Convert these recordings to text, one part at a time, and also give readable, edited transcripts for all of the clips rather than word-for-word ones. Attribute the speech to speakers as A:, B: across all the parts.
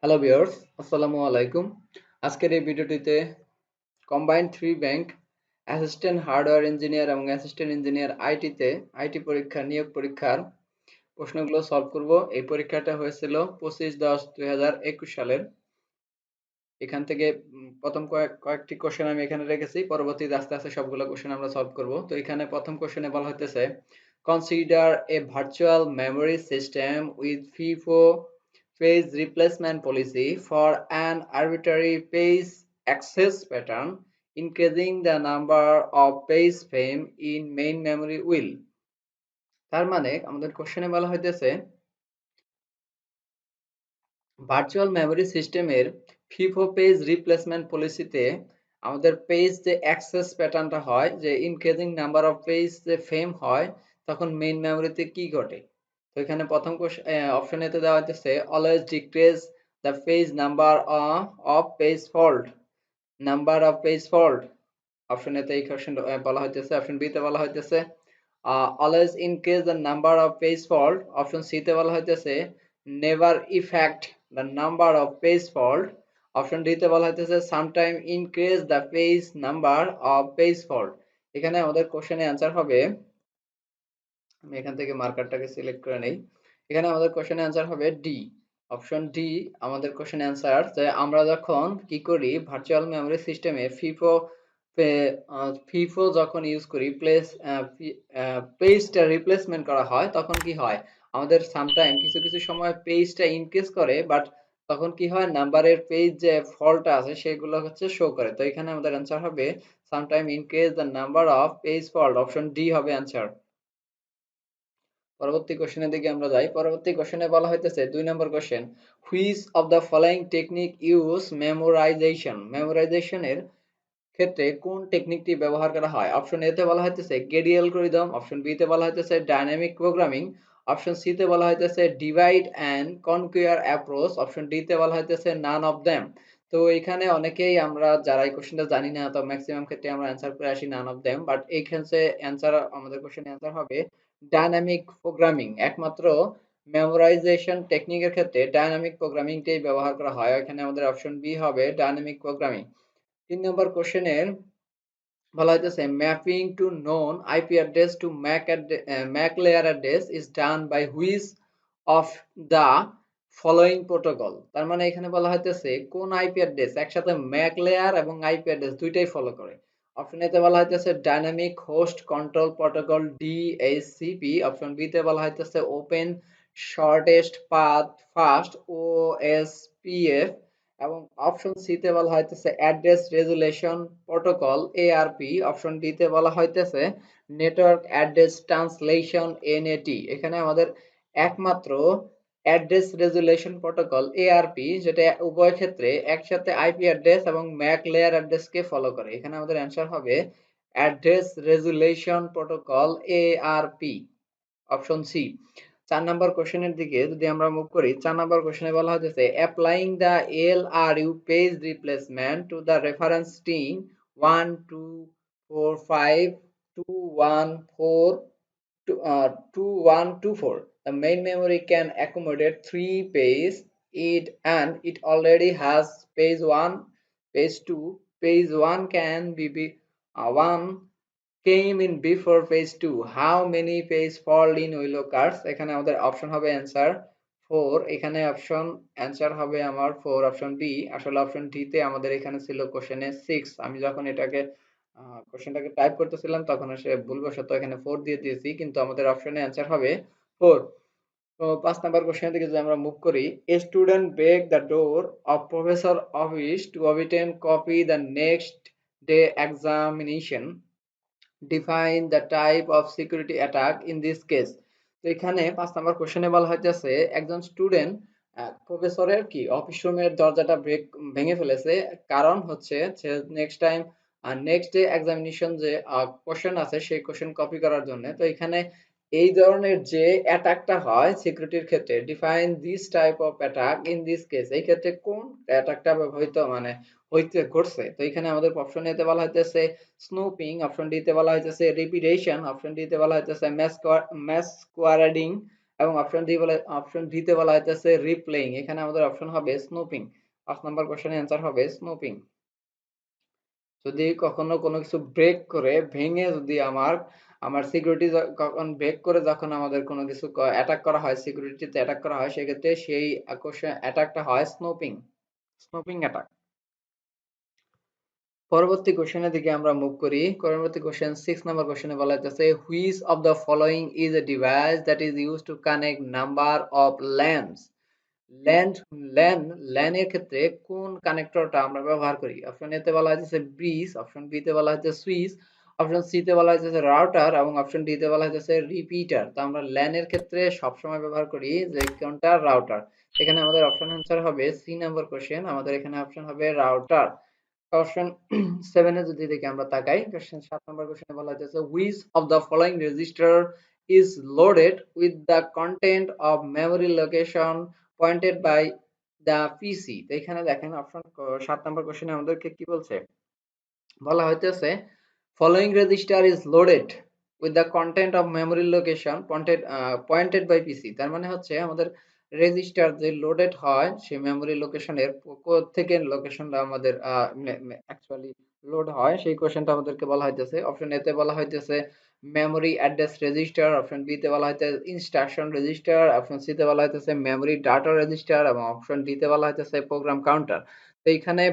A: Hello viewers, আসসালামু আলাইকুম। আজকের এই ভিডিওটিতে combined 3 bank assistant hardware engineer এবং অ্যাসিস্ট্যান্ট ইঞ্জিনিয়ার আইটি পরীক্ষা নিয়োগ পরীক্ষার প্রশ্নগুলো সলভ করব। এই পরীক্ষাটা হয়েছিল 25/10/2021 সালের। এখান থেকে প্রথম কয়েকটি কোশ্চেন আমি এখানে রেখেছি, পরবর্তীতে আস্তে আস্তে সবগুলো কোশ্চেন আমরা সলভ করব। তো এখানে প্রথম কোশ্চেনে বলা হইতেছে consider a virtual memory system with FIFO page replacement policy for an arbitrary page access pattern increasing the number of page frame in main memory will। তার মানে আমাদের কোশ্চেনে বলা হইতেছে ভার্চুয়াল মেমোরি সিস্টেমের ফিফো পেজ রিপ্লেসমেন্ট পলিসিতে আমাদের page যে অ্যাক্সেস প্যাটার্নটা হয়, যে ইনক্রিজিং নাম্বার অফ পেজ যে ফ্রেম হয়, তখন মেইন মেমোরিতে কি ঘটে। তো এখানে প্রথম অপশন এতে দেওয়া হইতেছে always decrease the page number of page fault, number of page fault. Option এতে এই কোশ্চেন বলা হইতেছে। অপশন বি তে বলা হইতেছে always increase the number of page fault. Option C তে বলা হইতেছে never effect the number of page fault. Option D তে বলা হইতেছে sometime increase the page number of page fault. এখানে আমাদের কোশ্চেনের অ্যান্সার হবে, আমি এখান থেকে মার্কারটাকে সিলেক্ট করে নেই। এখানে আমাদের কোশ্চেনের অ্যান্সার হবে ডি, অপশন ডি আমাদের কোশ্চেন অ্যান্সার। যে আমরা যখন কি করি ভার্চুয়াল মেমোরি সিস্টেমে ফিফো যখন ইউজ করি পেজটা রিপ্লেসমেন্ট করা হয়, তখন কি হয় আমাদের সামটাইম কিছু কিছু সময় পেজটা ইনক্রিজ করে, বাট তখন কি হয় নাম্বারের পেজ যে ফল্টটা আছে সেগুলো হচ্ছে শো করে। তো এখানে আমাদের অ্যান্সার হবে sometime increase the number of page fault. Option D হবে অ্যান্সার। পরবর্তী কোশ্চেনের দিকে আমরা যাই। পরবর্তী কোশ্চেনে বলা হইতেছে 2 number question, which of the following technique use memorization. মেমোরাইজেশনের ক্ষেত্রে কোন টেকনিকটি ব্যবহার করা হয়। অপশন এ তে বলা হইতেছে গেডি অ্যালগরিদম। অপশন বি তে বলা হইতেছে ডাইনামিক প্রোগ্রামিং। অপশন সি তে বলা হইতেছে divide and conquer approach. Option D তে বলা হইতেছে নান অফ দেম। তো এখানে অনেকেই আমরা যারা এই কোশ্চেনটা জানি না, তো ম্যাক্সিমাম ক্ষেত্রে আমরা অ্যান্সার করে আসি নান অফ দেম, বাট এইখানে অ্যান্সার আমাদের কোশ্চেনের অ্যান্সার হবে ডাইনামিক প্রোগ্রামিং। একমাত্র মেমোরাইজেশন টেকনিকের ক্ষেত্রে ডাইনামিক প্রোগ্রামিংটাই ব্যবহার করা হয়। এখানে আমাদের অপশন বি হবে ডাইনামিক প্রোগ্রামিং। 3 নম্বর কোশ্চেনের বলা হইতেছে mapping to known IP address to MAC layer address is done by which of the following protocol. তার মানে এখানে বলা হইতেছে কোন আইপি অ্যাড্রেস একসাথে ম্যাক লেয়ার এবং আইপি অ্যাড্রেস দুইটাই ফলো করে। অপশন এ তে বলা হইতেছে dynamic host control protocol DHCP. Option B তে বলা হইতেছে open shortest path first OSPF. এবং অপশন সি তে বলা হইতেছে address resolution protocol ARP. Option D তে বলা হইতেছে নেটওয়ার্ক অ্যাড্রেস ট্রান্সলেশন এনএটি। এখানে আমাদের একমাত্র অ্যাড্রেস রেজুলেশন প্রোটোকল এআরপি, যেটা উভয় ক্ষেত্রে একসাথে আইপি অ্যাড্রেস এবং ম্যাক লেয়ার অ্যাড্রেসকে ফলো করে। এখানে আমাদের অ্যান্সার হবে address resolution protocol ARP, option C. 4 নম্বর কোশ্চেনের দিকে যদি আমরা মুভ করি, 4 নম্বর কোশ্চেনে বলা হয়েছে applying the LRU page replacement to the reference string 124521 2124, the main memory can accommodate 3 pages it and it already has page 1, page 2, page 1 can be 1 came in before page 2, how many page fall in willow cards। এখানে আমাদের option হবে answer 4। এখানে option answer হবে আমার 4, option B. আসলে option D তে আমাদের এখানে ছিল কোশ্চেনে 6। আমি যখন এটাকে কোশ্চেনটাকে টাইপ করতেছিলাম তখন আসলে ভুলবশত এখানে 4 দিয়ে দিয়েছি, কিন্তু আমাদের অপশনে অ্যান্সার হবে 4। তো 5 নম্বর কোশ্চেন থেকে যদি আমরা মুভ করি, a student break the door of professor office to obtain copy the next day examination, define the type of security attack in this case. তো এখানে 5 নম্বর কোশ্চেনে বলা হইতেছে একজন স্টুডেন্ট প্রফেসরের কি অফিস রুমের দরজাটা ভেঙে ফেলেছে, কারণ হচ্ছে সে নেক্সট ডে এক্সামিনেশন যে কোশ্চেন আছে সেই কোশ্চেন কপি করার জন্য। তো এখানে এই ধরনের যে অ্যাটাকটা হয় সিকিউরিটির ক্ষেত্রে, define this type of attack in this case, এই ক্ষেত্রে কোন অ্যাটাকটা ব্যবহৃত হইতে ঘটছে। তো এখানে আমাদের অপশন এতে বলা হইতেছে স্নুপিং। অপশন ডি তে বলা হইতেছে রিপিটেশন। অপশন ডি তে বলা হইতেছে ম্যাসকুয়ারেডিং এবং অপশন ডি তে বলা হইতেছে রিপ্লেইং। এখানে আমাদের অপশন হবে স্নুপিং। 5 নাম্বার কোশ্চেনের অ্যান্সার হবে স্নুপিং। যদি কখনো কোনো কিছু ব্রেক করে ভেঙে যদি আমার সিকিউরিটি কখন ব্রেক করে যখন আমাদের কোনো কিছু অ্যাটাক করা হয়, সিকিউরিটিতে অ্যাটাক করা হয়, সেক্ষেত্রে সেই কোশ্চেন অ্যাটাকটা হয় স্নুপিং, স্নুপিং অ্যাটাক। পরবর্তী কোশ্চেনের দিকে আমরা মুভ করি। পরবর্তী কোশ্চেন 6 নাম্বার কোশ্চেনে বলা হইতেছে which of the following is a device that is used to connect number of lands. Land LAN ল্যানের ক্ষেত্রে কোন কানেক্টরটা আমরা ব্যবহার করি? অপশন এ তে বলা হয়েছে ব্রিজ, অপশন বি তে বলা হয়েছে সুইচ, অপশন সি তে বলা হয়েছে রাউটার এবং অপশন ডি তে বলা হয়েছে রিপিটার। তো আমরা ল্যানের ক্ষেত্রে সবসময় ব্যবহার করি যে কোনটা রাউটার। এখানে আমাদের অপশন অ্যান্সার হবে সি নাম্বার কোশ্চেন, আমাদের এখানে অপশন হবে রাউটার। কোশ্চেন 7 এ যদি দেখি আমরা তাকাই, কোশ্চেন 7 নাম্বার কোশ্চেনে বলা হয়েছে which of the following register is loaded with the content of memory location pointed by the PC. তো এখানে দেখেন অপশন 7 নাম্বার কোশ্চেনে আমাদেরকে কি বলছে, বলা হইতেছে following register is loaded with the content of memory location pointed by PC। তার মানে হচ্ছে আমাদের রেজিস্টার যে লোডেড হয় সেই মেমোরি লোকেশনের থেকে লোকেশনটা আমাদের অ্যাকচুয়ালি লোড হয় সেই কোশ্চেনটা আমাদেরকে বলা হইতেছে। অপশন এ তে বলা হইতেছে memory address register, option B তে বলা হইতেছে ইনস্ট্রাকশন রেজিস্টার, অপশন সি তে বলা হইতেছে মেমোরি ডাটা রেজিস্টার এবং অপশন ডি তে বলা হইতেছে প্রোগ্রাম কাউন্টার। তো এইখানে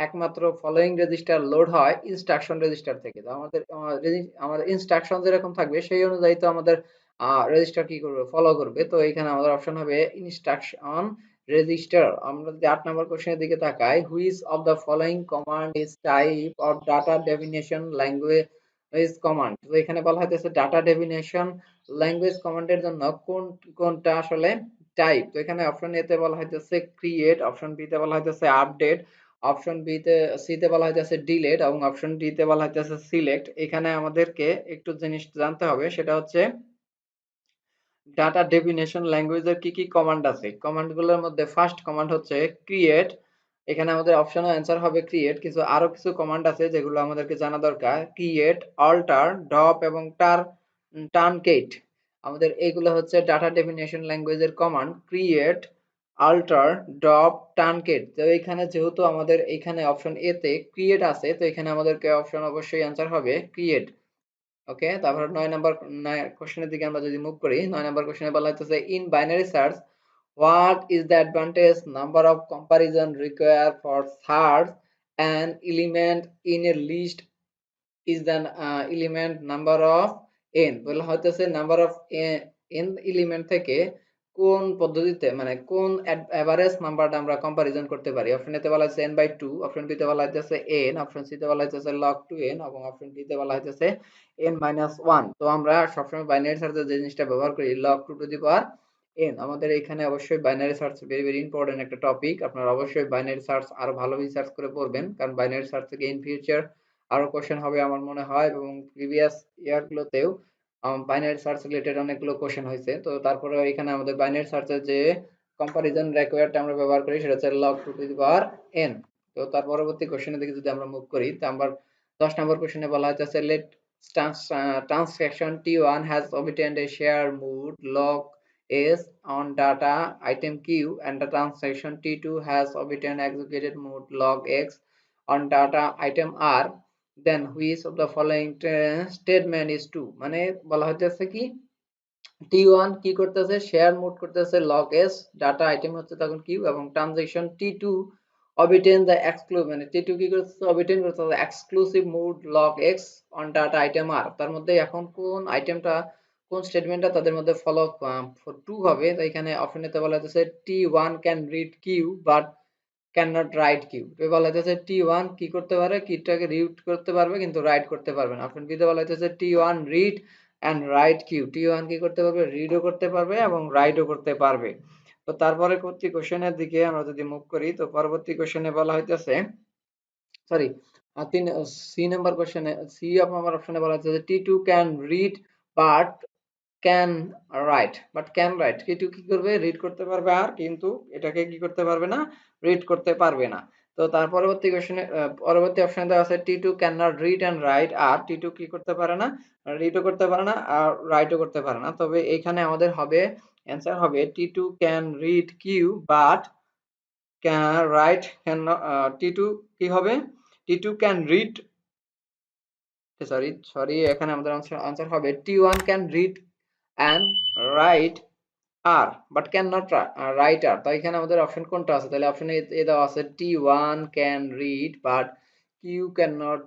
A: একমাত্র ফলোইং রেজিস্টার লোড হয় ইনস্ট্রাকশন রেজিস্টার থেকে। তো আমাদের ইনস্ট্রাকশন যেরকম থাকবে সেই অনুযায়ী তো আমাদের রেজিস্টার কি করবে, ফলো করবে। তো এখানে আমাদের অপশন হবে ইনস্ট্রাকশন রেজিস্টার। আমরা যদি 8 নম্বর কোশ্চেনের দিকে তাকাই, which of the following command is type of data definition language command. তো এখানে বলা হইতেছে ডাটা ডেফিনেশন ল্যাঙ্গুয়েজ কমান্ডের জন্য কোনটা আসলে টাইপ। তো এখানে অপশন এ তে বলা হইতেছে ক্রিয়েট, অপশন বি তে বলা হইতেছে আপডেট, অপশন সি তে বলা হইতেছে ডিলিট এবং অপশন ডি তে বলা হইতেছে সিলেক্ট। এখানে আমাদেরকে একটু জিনিস জানতে হবে, সেটা হচ্ছে ডাটা ডেফিনেশন ল্যাঙ্গুয়েজের কি কি কমান্ড আছে। কমান্ডগুলোর মধ্যে ফার্স্ট কমান্ড হচ্ছে ক্রিয়েট। এখানে আমাদের অপশনাল অ্যান্সার হবে ক্রিয়েট, কিন্তু আরো কিছু কমান্ড আছে যেগুলো আমাদেরকে জানা দরকার। ক্রিয়েট, অল্টার, ড্রপ এবং টার্নকেট। আমাদের এইগুলো হচ্ছে ডাটা ডেফিনেশন ল্যাঙ্গুয়েজের command, create, alter, drop, truncate. তো এখানে যেহেতু আমাদের এখানে অপশন এ তে ক্রিয়েট আছে, তো এখানে আমাদেরকে অপশন অবশ্যই অ্যান্সার হবে ক্রিয়েট। ওকে, তারপর 9 নাম্বার কোশ্চেনের দিকে আমরা যদি মুভ করি, 9 নাম্বার কোশ্চেনে বলা হইতেছে in binary search what is the advantage number of comparison required for search an element in a list is the element number of n। বলা হইতেছে নাম্বার অফ n এলিমেন্ট থেকে কোন পদ্ধতিতে মানে কোন এভারেজ নাম্বারটা আমরা কম্পারিজন করতে পারি। অপশন এ তে বলা হচ্ছে n বাই 2, অপশন বি তে বলা হইতেছে n, অপশন সি তে বলা হইতেছে log 2n এবং অপশন ডি তে বলা হইতেছে n minus 1। তো আমরা সবসময় বাইনারি সার্চে যে জিনিসটা ব্যবহার করি log 2 to the power n। আমাদের এখানে অবশ্যই binary search very very important একটা টপিক। আপনারা অবশ্যই বাইনারি সার্চ আরো ভালো রিসার্চ করে পড়বেন, কারণ বাইনারি সার্চ থেকে ইন ফিউচার আরো কোশ্চেন হবে আমার মনে হয়, এবং প্রিভিয়াস ইয়ার গুলোতেও বাইনারি সার্চ রিলেটেড অনেকগুলো কোশ্চেন হয়েছে। তো তারপরে এখানে আমাদের বাইনারি সার্চের যে কম্পারিজন রিকোয়ারটা আমরা ব্যবহার করি সেটা হচ্ছে log 2 to the power n। তো তার পরবর্তী কোশ্চেনের দিকে যদি আমরা মুভ করি, তো আমরা 10 নম্বর কোশ্চেনে বলা হচ্ছে late transaction T1 has obtained a share mood log S on data item Q and the transaction T2 has obtained executed mode log X on data item R, then which of the following statement is true। মানে বলা হচ্ছে কি T1 কি করতেছে, share mode করতেছে log S, data item হচ্ছে তখন Q এবং transaction T2 obtain the exclusive মানে T2 কি করতেছে, obtain করতেছে exclusive mode log X on data item R। তার মধ্যে এখন কোন আইটেমটা কোন স্টেটমেন্টটা তাদের মধ্যে ফলো ট্রু হবে। তো এখানে অপশনেতে বলা হচ্ছে T1 can read Q but can not write Q. তো বলা হচ্ছে T1 কি করতে পারে, কিটাকে রিড করতে পারবে কিন্তু রাইট করতে পারবে না। অপশন বি তে বলা হচ্ছে T1 read and right Q. T1 কি করতে পারবে, রিডও করতে পারবে এবং রাইটও করতে পারবে। তো তারপরে পরবর্তী কোশ্চেনের দিকে আমরা যদি মুভ করি, তো পরবর্তী কোশ্চেনে বলা হইতেছে সরি তিন সি নাম্বার কোশ্চেনে সি অফ আমার অপশনে বলা হচ্ছে T2 can read but can write, but can right. T2 কি করবে, রিড করতে পারবে আর কিন্তু এটাকে কি করতে পারবে না, রিড করতে পারবে না। তো তার পরবর্তী কোশ্চেনে পরবর্তী অপশনে দেওয়া আছে টি2 can not read and write, আর টি2 কি করতে পারে না, রিডও করতে পারে না আর রাইটও করতে পারে না। তবে এইখানে আমাদের হবে অ্যান্সার হবে টি2 can read Q but can write can, টি2 কি হবে, টি2 ক্যান রিড, সরি এখানে আমাদের আনসার হবে টি1 can read and write R but can not write R. তো এখানে আমাদের অপশন কোনটা আছে, তাহলে অপশনে এ দেওয়া আছে টি1 can read but Q can not,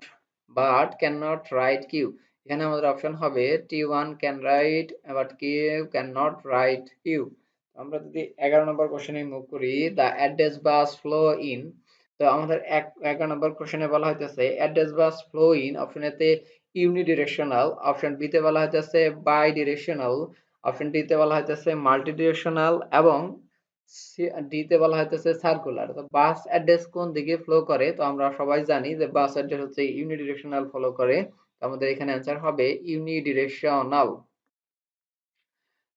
A: but can not write Q. এখানে আমাদের অপশন হবে টি1 can write but Q can not write Q. আমরা যদি 11 নম্বর কোশ্চেনে মুভ করি, the address bus flow in. তো আমাদের 11 নম্বর কোশ্চেনে বলা হইতেছে address bus flow in, option এতে ইউনিডিরেকশনাল, অপশন বি তে বলা হইতেছে বাই ডিরেকশনাল, অপশন ডি তে বলা হইতেছে মাল্টি ডিরেকশনাল এবং ডি তে বলা হইতেছে সার্কুলার। তো বাস অ্যাড্রেস কোন দিকে ফ্লো করে, তো আমরা সবাই জানি যে বাস অ্যাড্রেস হচ্ছে ইউনিডিরেকশনাল ফলো করে। তো আমাদের এখানে অ্যান্সার হবে ইউনিডিরেকশনাল।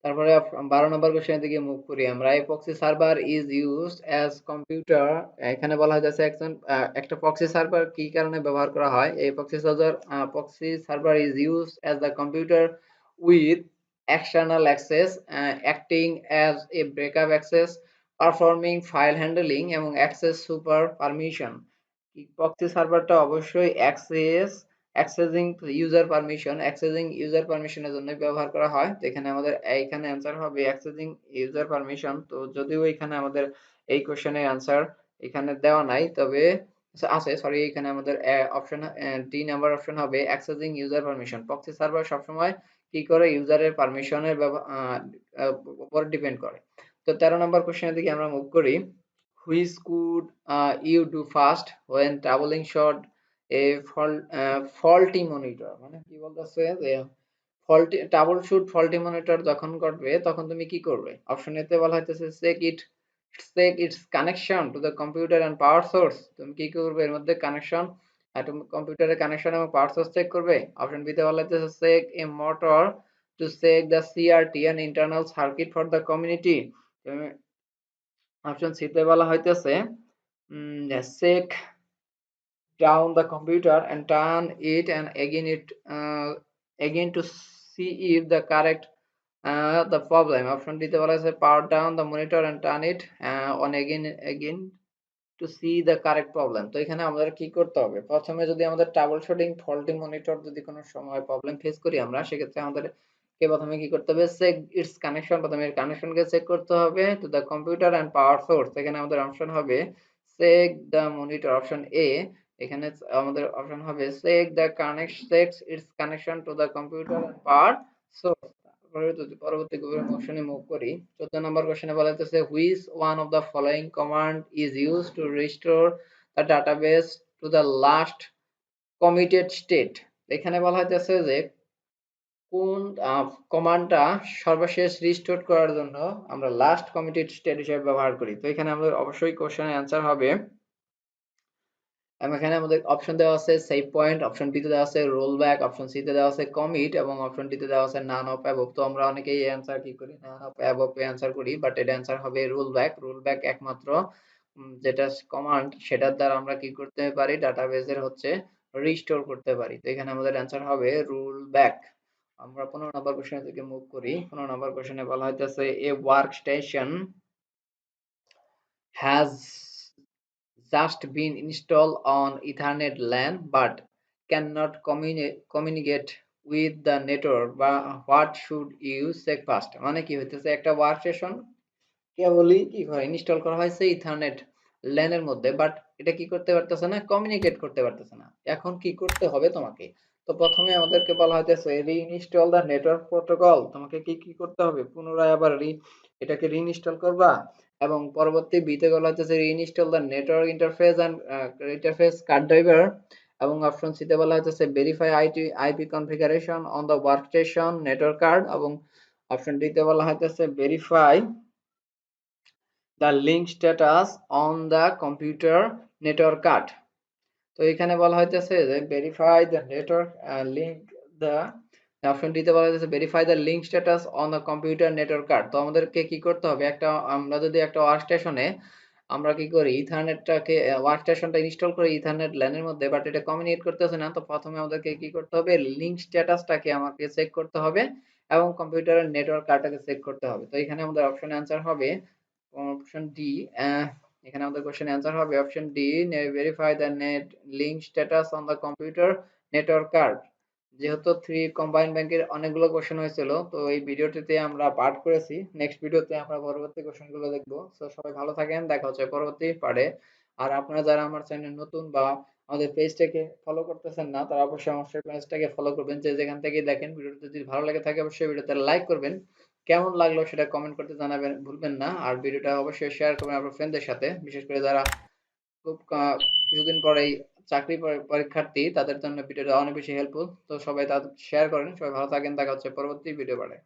A: তারপরে 12 নম্বর কোশ্চেনের দিকে মুভ করি আমরা। Epoxy server is used as computer, এখানে বলা হয়েছে একটা প্রক্সি সার্ভার কি কারণে ব্যবহার করা হয়। এই proxy server is used as the computer with external access, acting as a backup access, performing file handling এবং অ্যাক্সেস সুপার পারমিশন। প্রক্সি সার্ভারটা অবশ্যই অ্যাক্সেসিং ইউজার পারমিশনের জন্য ব্যবহার করা হয়। তো এখানে আমাদের এইখানে অ্যান্সার হবে অ্যাক্সেসিং ইউজার পারমিশন। তো যদিও এখানে আমাদের এই কোশ্চেনের অ্যান্সার এখানে দেওয়া নাই, তবে আছে, সরি, এখানে আমাদের অপশন ডি নাম্বার অপশন হবে accessing user permission. Proxy server সবসময় কি করে, ইউজারের পারমিশনের উপর ডিপেন্ড করে। তো 13 নম্বর কোশ্চেনের দিকে আমরা মুভ করি। Which could you do fast when traveling short a faulty monitor, মানে কি বলতেছে যে faulty trouble shoot faulty monitor যখন ঘটবে তখন তুমি কি করবে। অপশন এ তে বলা হইতেছে check its connection to the computer and power source, তুমি কি করবে এর মধ্যে কানেকশন, কম্পিউটারের কানেকশন এবং পাওয়ার সোর্স চেক করবে। অপশন বি তে বলা হইতেছে check a motor to check the CRT and internal circuit for the community. Option C তে বলা হইতেছে check down the computer and turn it and again to see if the correct the problem. Option D তে বলা আছে power down the monitor and turn it on again to see the correct problem. তো এখানে আমাদের কি করতে হবে, প্রথমে যদি আমাদের ট্রাবল শুটিং ফল্টি মনিটর যদি কোনো সময় প্রবলেম ফেস করি আমরা, সেক্ষেত্রে আমাদের প্রথমে কি করতে হবে, চেক ইটস কানেকশন, প্রথমে এর কানেকশনকে চেক করতে হবে to the computer and power source. এখানে আমাদের অপশন হবে check the monitor, option A. এখানে আমাদের অপশন হবে check its connection to the computer and power source. পরবর্তী অপশনে মুভ করি। 14 নম্বর কোশ্চেনে বলা হচ্ছে which one of the following command is used to restore the database to the last committed state. এখানে বলা হইতেছে যে কোন কমান্ডটা সর্বশেষ রিস্টোর করার জন্য আমরা লাস্ট কমিটেড স্টেট হিসেবে ব্যবহার করি। তো এখানে আমাদের অবশ্যই কোশ্চেনের অ্যান্সার হবে, এখানে আমাদের অপশন দেওয়া আছে সেভ পয়েন্ট, অপশন বি তে দেওয়া আছে রোল ব্যাক, অপশন সি তে দেওয়া আছে কমিট এবং অপশন ডি তে দেওয়া আছে নান অফ অ্যাবভ। তো আমরা অনেকেই এই অ্যান্সার কি করি, none of above A answer করি, বাট এর অ্যান্সার হবে রোল ব্যাক। রোল ব্যাক একমাত্র যেটা কমান্ড, সেটার দ্বারা আমরা কি করতে পারি, ডাটাবেসের হচ্ছে রিস্টোর করতে পারি। তো এখানে আমাদের অ্যান্সার হবে রোল ব্যাক। আমরা 15 নম্বর কোশ্চেনের দিকে মুভ করি। 15 নম্বর কোশ্চেনে বলা হইতেছে a workstation has just been installed on Ethernet LAN but cannot communicate with the network, বা what should you check first, মানে কি হইতেছে একটা ওয়ার্ক স্টেশন কেবলই কি করে ইনস্টল করা হয়েছে ইথারনেট ল্যানের মধ্যে, বাট এটা কি করতে পারতেছে না, কমিউনিকেট করতে পারতেছে না। এখন কি করতে হবে তোমাকে, তো প্রথমে আমাদেরকে বলা হইতেছে রিইনস্টল দা নেটওয়ার্ক প্রোটোকল, তোমাকে কি কি করতে হবে, পুনরায় আবার এটাকে রিইনস্টল করবা। এবং পরবর্তী বিতে বলা হইতেছে reinstall the network interface card driver. এবং অপশন সি তে বলা হইতেছে verify IP configuration on the workstation network card এবং অপশন ডি তে বলা হইতেছে verify the link status on the computer network card. তো এখানে বলা হইতেছে যে verify the network link the, option ডিতে বলা হইতেছে verify the link status on the computer network card. তো আমাদেরকে কি করতে হবে, আমরা যদি একটা ওয়ার্ক স্টেশনে আমরা কি করি ইথারনেটটাকে ওয়ার্কস্টেশনটা ইনস্টল করি ইথারনেট ল্যানের মধ্যে, বাট এটা কমিউনিকেট করতেছে না। তো প্রথমে আমাদেরকে কি করতে হবে, লিঙ্ক স্ট্যাটাসটাকে আমাকে চেক করতে হবে এবং কম্পিউটারের নেটওয়ার্ক কার্ডটাকে চেক করতে হবে। তো এখানে আমাদের অপশন অ্যান্সার হবে অপশন ডি। এখানে আমাদের কোশ্চেন অ্যান্সার হবে option D, verify the net link status on the computer network card. যেহেতু থ্রি কম্বাইন্ড ব্যাংকের অনেকগুলো কোশ্চেন হয়েছিল, তো এই ভিডিওটিতে আমরা পার্ট করেছি। নেক্সট ভিডিওতে আমরা পরবর্তী কোশ্চেনগুলো দেখবো। তো সবাই ভালো থাকেন, দেখা হচ্ছে পরবর্তী পার্টে। আর আপনারা যারা আমার চ্যানেল নতুন বা আমাদের পেজটাকে ফলো করতেছেন না, তারা অবশ্যই আমার পেজটাকে ফলো করবেন, যে যেখান থেকে দেখেন। ভিডিওটি যদি ভালো লাগে থাকে অবশ্যই ভিডিওতে লাইক করবেন, কেমন লাগলো সেটা কমেন্ট করতে জানাবেন ভুলবেন না। আর ভিডিওটা অবশ্যই শেয়ার করবেন আপনার ফ্রেন্ডদের সাথে, বিশেষ করে যারা খুব কিছুদিন পরেই চাকরি পরীক্ষার্থী, তাদের জন্য ভিডিওটা অনেক বেশি হেল্পফুল। তো সবাই তা শেয়ার করেন। সবাই ভালো থাকেন, দেখা হচ্ছে পরবর্তী ভিডিও পাঠায়।